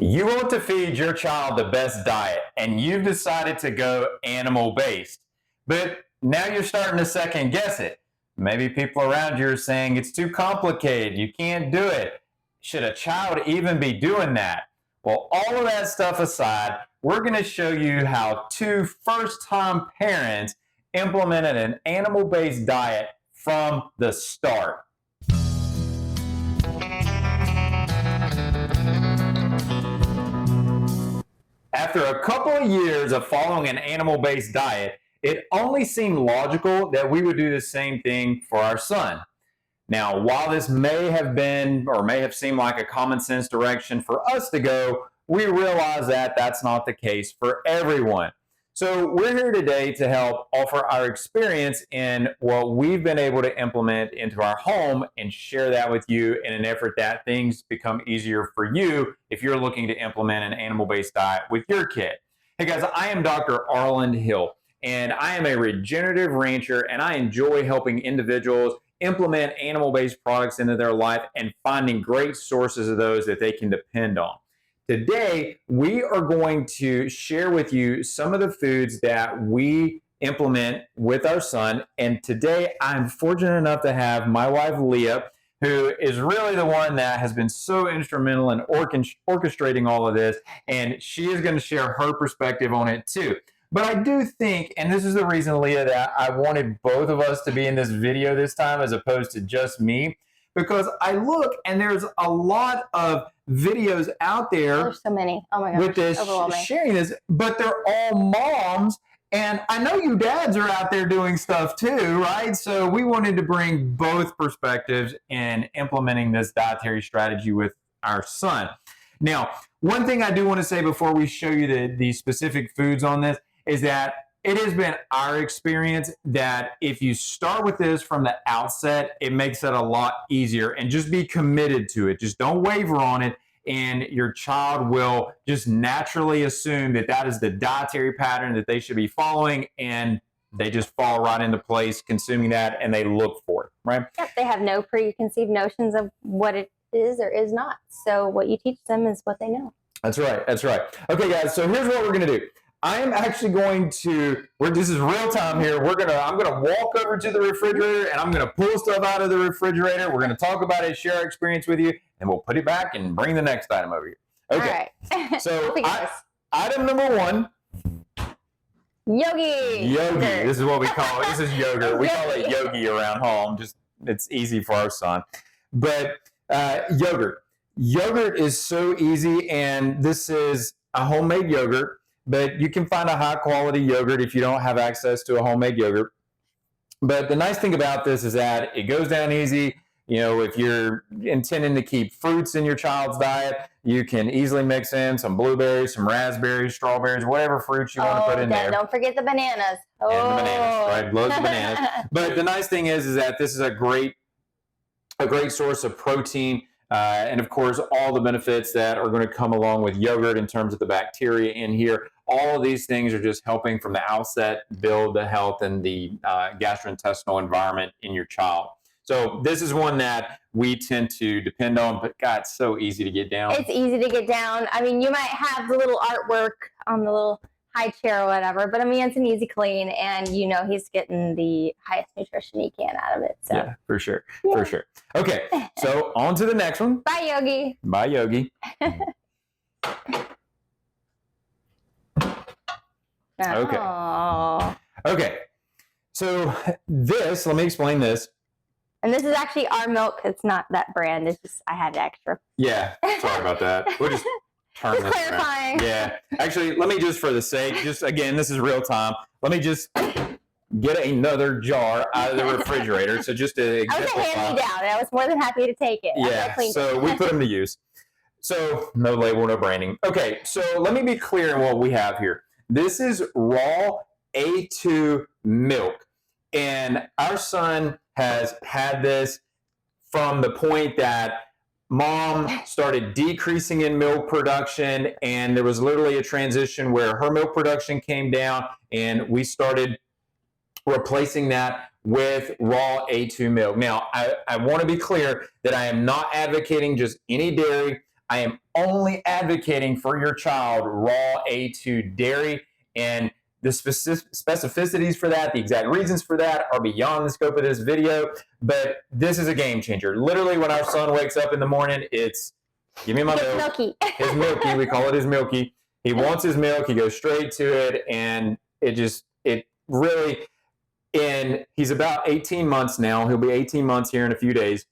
You want to feed your child the best diet, and you've decided to go animal-based. But now you're starting to second guess it. Maybe people around you are saying it's too complicated, you can't do it. Should a child even be doing that? Well, all of that stuff aside, we're going to show you how two first-time parents implemented an animal-based diet from the start. After a couple of years of following an animal-based diet, it only seemed logical that we would do the same thing for our son. Now, while this may have been or may have seemed like a common sense direction for us to go, we realize that that's not the case for everyone. So we're here today to help offer our experience in what we've been able to implement into our home and share that with you in an effort that things become easier for you if you're looking to implement an animal-based diet with your kid. Hey guys, I am Dr. Arland Hill, and I am a regenerative rancher, and I enjoy helping individuals implement animal-based products into their life and finding great sources of those that they can depend on. Today, we are going to share with you some of the foods that we implement with our son. And today, I'm fortunate enough to have my wife, Leah, who is really the one that has been so instrumental in orchestrating all of this. And she is going to share her perspective on it too. But I do think, and this is the reason, Leah, that I wanted both of us to be in this video this time as opposed to just me, because I look and there's a lot of videos out there. There's so many. Oh my gosh, with this sharing this, but they're all moms. And I know you dads are out there doing stuff too, right? So we wanted to bring both perspectives in implementing this dietary strategy with our son. Now, one thing I do want to say before we show you the specific foods on this is that it has been our experience that if you start with this from the outset, it makes it a lot easier, and just be committed to it. Just don't waver on it, and your child will just naturally assume that that is the dietary pattern that they should be following, and they just fall right into place consuming that, and they look for it, right? Yep, they have no preconceived notions of what it is or is not. So what you teach them is what they know. That's right. That's right. Okay, guys, so here's what we're going to do. I am actually going to, this is real time here. I'm going to walk over to the refrigerator and I'm going to pull stuff out of the refrigerator. We're going to talk about it, share our experience with you, and we'll put it back and bring the next item over here. Okay. All right. So item number one. Yogi. Yogi. This is what we call it. This is yogurt. We call it yogi around home. Just, it's easy for our son. But yogurt. Yogurt is so easy, and this is a homemade yogurt. But you can find a high quality yogurt if you don't have access to a homemade yogurt. But the nice thing about this is that it goes down easy. You know, if you're intending to keep fruits in your child's diet, you can easily mix in some blueberries, some raspberries, strawberries, whatever fruits you want to put in there. Don't forget the bananas. And the bananas, right? Loads of bananas. But the nice thing is that this is a great source of protein. And of course, all the benefits that are going to come along with yogurt in terms of the bacteria in here. All of these things are just helping from the outset build the health and the gastrointestinal environment in your child. So this is one that we tend to depend on, but God, it's so easy to get down. It's easy to get down. I mean, you might have the little artwork on the little high chair or whatever, but I mean, it's an easy clean, and you know he's getting the highest nutrition he can out of it. So. Yeah, for sure. Yeah. For sure. Okay, so on to the next one. Bye, Yogi. Bye, Yogi. Okay. Aww. Okay. So this, let me explain this. And this is actually our milk. It's not that brand. It's just, I had extra. Yeah. Sorry about that. We'll just turn this clarifying. Around. Yeah. Actually, let me just, for the sake, just again, this is real time. Let me just get another jar out of the refrigerator. So just to exemplify. I was a hand-me-down. I was more than happy to take it. Yeah. So we put them to use. So no label, no branding. Okay. So let me be clear on what we have here. This is raw A2 milk, and our son has had this from the point that mom started decreasing in milk production, and there was literally a transition where her milk production came down, and we started replacing that with raw A2 milk. Now, I want to be clear that I am not advocating just any dairy. I am only advocating for your child raw A2 dairy, and the specificities for that, the exact reasons for that are beyond the scope of this video, but this is a game changer. Literally, when our son wakes up in the morning, it's, give me my milk. Milky. His milky, we call it his milky. He wants his milk, he goes straight to it, and it really, and he's about 18 months now. He'll be 18 months here in a few days.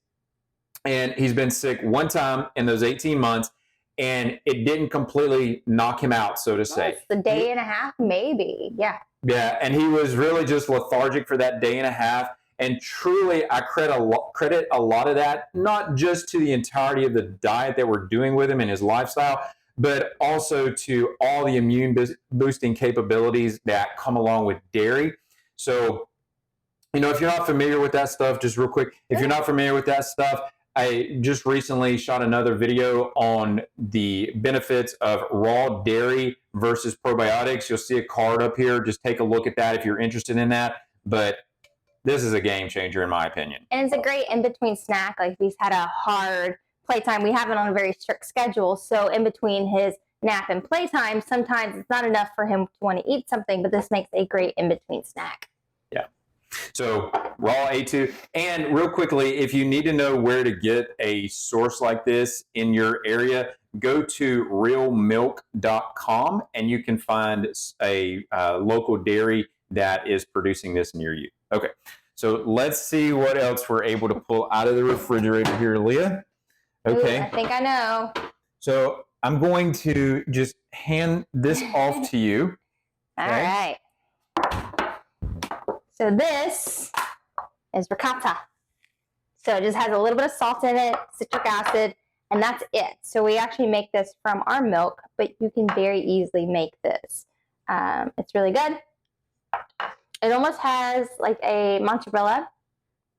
And he's been sick one time in those 18 months, and it didn't completely knock him out, so to say. It's a day and a half, maybe. Yeah. Yeah, and he was really just lethargic for that day and a half. And truly, I credit a lot of that, not just to the entirety of the diet that we're doing with him and his lifestyle, but also to all the immune boosting capabilities that come along with dairy. So, you know, if you're not familiar with that stuff, just real quick, if you're not familiar with that stuff, I just recently shot another video on the benefits of raw dairy versus probiotics. You'll see a card up here. Just take a look at that if you're interested in that. But this is a game changer in my opinion. And it's a great in-between snack. Like, if he's had a hard playtime, we have it on a very strict schedule. So in between his nap and playtime, sometimes it's not enough for him to want to eat something, but this makes a great in-between snack. Yeah. So raw A2. And real quickly, if you need to know where to get a source like this in your area, go to realmilk.com and you can find a local dairy that is producing this near you. Okay, so let's see what else we're able to pull out of the refrigerator here, Leah. Okay. Ooh, I think I know. So I'm going to just hand this off to you. All right. So this is ricotta. So it just has a little bit of salt in it, citric acid, and that's it. So we actually make this from our milk, but you can very easily make this. It's really good. It almost has like a mozzarella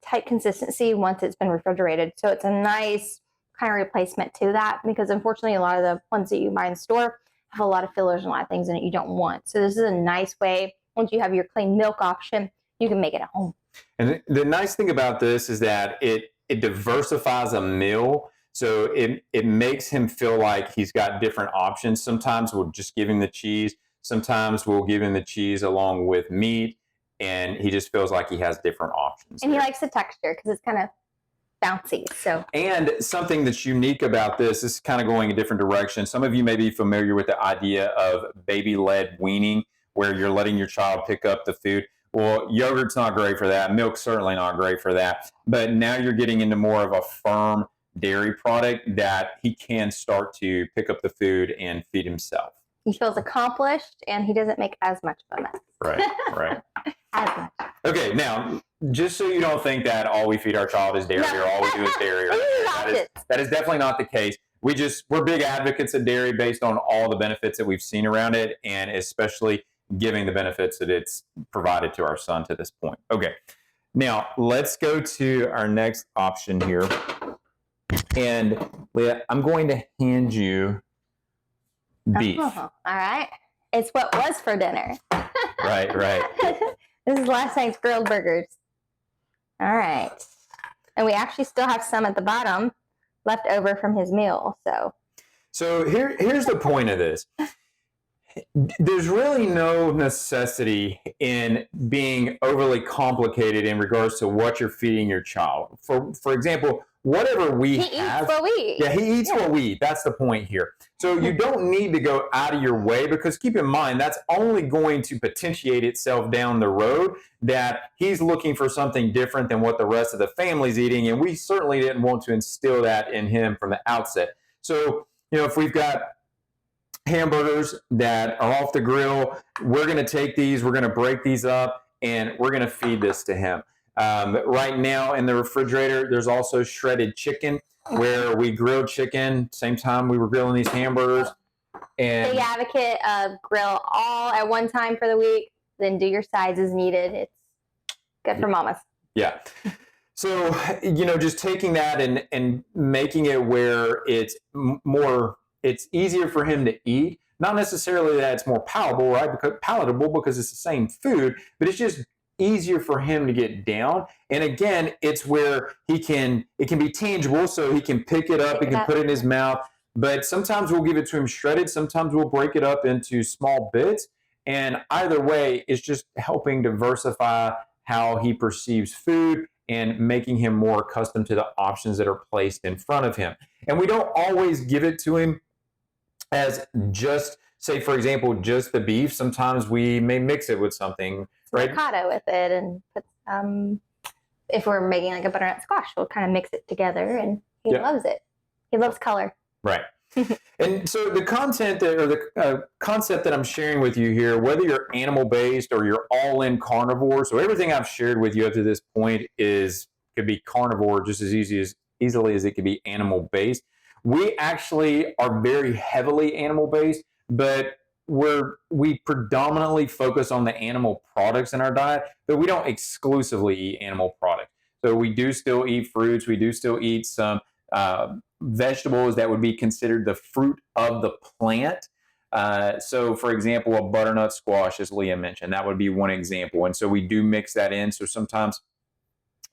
type consistency once it's been refrigerated. So it's a nice kind of replacement to that, because unfortunately a lot of the ones that you buy in the store have a lot of fillers and a lot of things in it you don't want. So this is a nice way, once you have your clean milk option, you can make it at home. And the nice thing about this is that it diversifies a meal. So it makes him feel like he's got different options. Sometimes we'll just give him the cheese. Sometimes we'll give him the cheese along with meat. And he just feels like he has different options. And he likes the texture because it's kind of bouncy. So, and something that's unique about this is kind of going a different direction. Some of you may be familiar with the idea of baby-led weaning, where you're letting your child pick up the food. Well, yogurt's not great for that. Milk's certainly not great for that. But now you're getting into more of a firm dairy product that he can start to pick up the food and feed himself. He feels accomplished, and he doesn't make as much of a mess. Right, right. As much. Okay, now, just so you don't think that all we feed our child is dairy, or all we do is dairy, that is definitely not the case. We're big advocates of dairy based on all the benefits that we've seen around it, and especially giving the benefits that it's provided to our son to this point. Okay, now let's go to our next option here. And Leah, I'm going to hand you beef. Oh, all right. It's what was for dinner. Right, right. This is last night's grilled burgers. All right. And we actually still have some at the bottom left over from his meal. So here's the point of this. There's really no necessity in being overly complicated in regards to what you're feeding your child. For example, whatever we he have. eats what we eat. Yeah, he eats what we eat. That's the point here. So you don't need to go out of your way, because keep in mind, that's only going to potentiate itself down the road, that he's looking for something different than what the rest of the family's eating. And we certainly didn't want to instill that in him from the outset. So, if we've got hamburgers that are off the grill, we're going to take these, we're going to break these up, and we're going to feed this to him. Right now in the refrigerator, there's also shredded chicken, where we grilled chicken, same time we were grilling these hamburgers. And big advocate of grill all at one time for the week, then do your sides as needed. It's good for mamas. Yeah. So, just taking that and making it where it's easier for him to eat. Not necessarily that it's more palatable, right? Because it's the same food, but it's just easier for him to get down. And again, it's where it can be tangible, so he can pick it up, he can put it in his mouth. but sometimes we'll give it to him shredded. Sometimes we'll break it up into small bits. And either way, it's just helping diversify how he perceives food and making him more accustomed to the options that are placed in front of him. And we don't always give it to him as just, say, for example, just the beef. Sometimes we may mix it with something, right? Avocado with it, and put if we're making like a butternut squash, we'll kind of mix it together, and he loves it. He loves color. Right. And so the content or the concept that I'm sharing with you here, whether you're animal-based or you're all-in carnivore, so everything I've shared with you up to this point could be carnivore just as easily as it could be animal-based. We actually are very heavily animal-based, but we predominantly focus on the animal products in our diet, but we don't exclusively eat animal products. So we do still eat fruits. We do still eat some vegetables that would be considered the fruit of the plant. So, for example, a butternut squash, as Leah mentioned, that would be one example. And so we do mix that in. So sometimes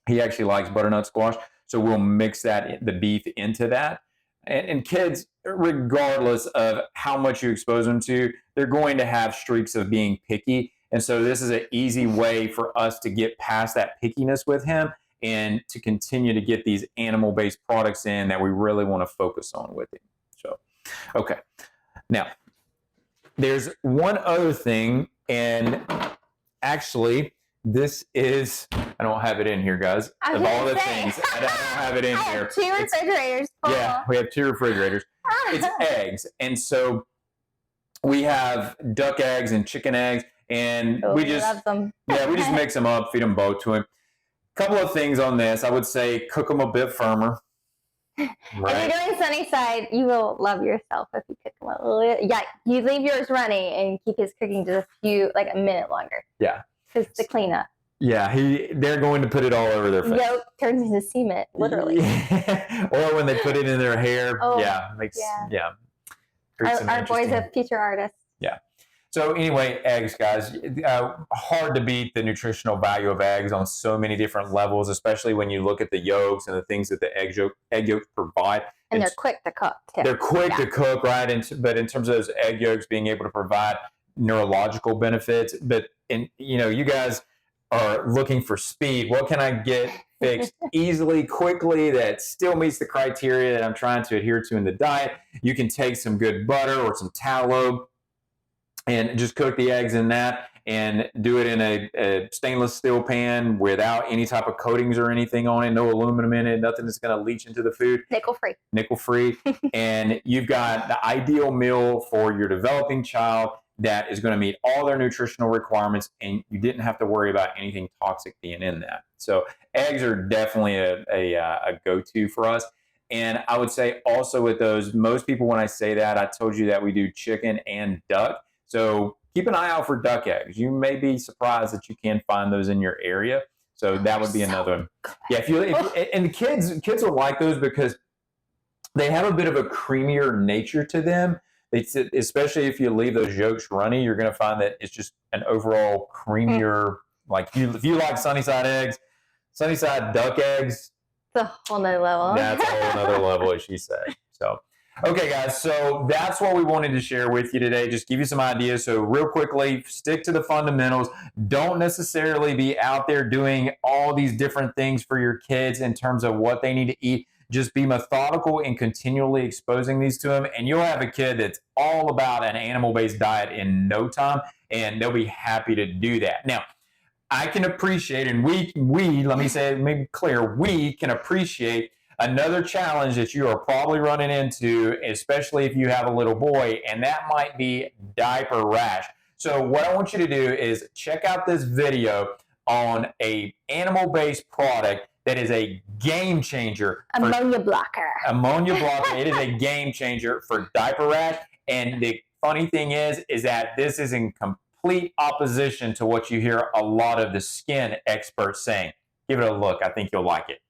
he actually likes butternut squash, so we'll mix the beef into that. And kids, regardless of how much you expose them to, they're going to have streaks of being picky. And so this is an easy way for us to get past that pickiness with him and to continue to get these animal-based products in that we really want to focus on with him. So, okay. Now, there's one other thing, and actually, this is, I don't have it in here, guys. Of all the things, I don't have it in here. Have 2 refrigerators full. Yeah, we have 2 refrigerators. It's eggs. And so we have duck eggs and chicken eggs, and we just mix them up, feed them both to him. Couple of things on this. I would say cook them a bit firmer. Right? If you're doing sunny side, you will love yourself if you cook them a little. Yeah, you leave yours running and keep his cooking just a minute longer. Yeah. Because the cleanup. Yeah, they're going to put it all over their face. Yolk turns into cement, literally. Or when they put it in their hair. Oh, Our boy's a future artist. Yeah. So anyway, eggs, guys, hard to beat the nutritional value of eggs on so many different levels, especially when you look at the yolks and the things that the egg yolks provide. And they're quick to cook, too. They're quick to cook, right? But in terms of those egg yolks being able to provide neurological benefits, you guys are looking for speed. What can I get fixed easily, quickly, that still meets the criteria that I'm trying to adhere to in the diet? You can take some good butter or some tallow and just cook the eggs in that, and do it in a stainless steel pan without any type of coatings or anything on it, no aluminum in it, nothing that's going to leach into the food. Nickel free. And you've got the ideal meal for your developing child that is going to meet all their nutritional requirements, and you didn't have to worry about anything toxic being in that. So eggs are definitely a go-to for us. And I would say also with those, most people, when I say that, I told you that we do chicken and duck. So keep an eye out for duck eggs. You may be surprised that you can find those in your area. So that would be another one. Yeah, and the kids will like those because they have a bit of a creamier nature to them. Especially if you leave those yolks runny, you're going to find that it's just an overall creamier. Like if you like Sunnyside eggs, Sunnyside duck eggs. It's a whole nother level. That's a whole nother level, as she said. So. Okay, guys, so that's what we wanted to share with you today. Just give you some ideas. So real quickly, stick to the fundamentals. Don't necessarily be out there doing all these different things for your kids in terms of what they need to eat. Just be methodical in continually exposing these to them, and you'll have a kid that's all about an animal-based diet in no time, and they'll be happy to do that. Now, I can appreciate, and we let me say it, maybe clear, we can appreciate another challenge that you are probably running into, especially if you have a little boy, and that might be diaper rash. So what I want you to do is check out this video on a animal-based product that is a game changer. Ammonia blocker. It is a game changer for diaper rash. And the funny thing is that this is in complete opposition to what you hear a lot of the skin experts saying. Give it a look. I think you'll like it.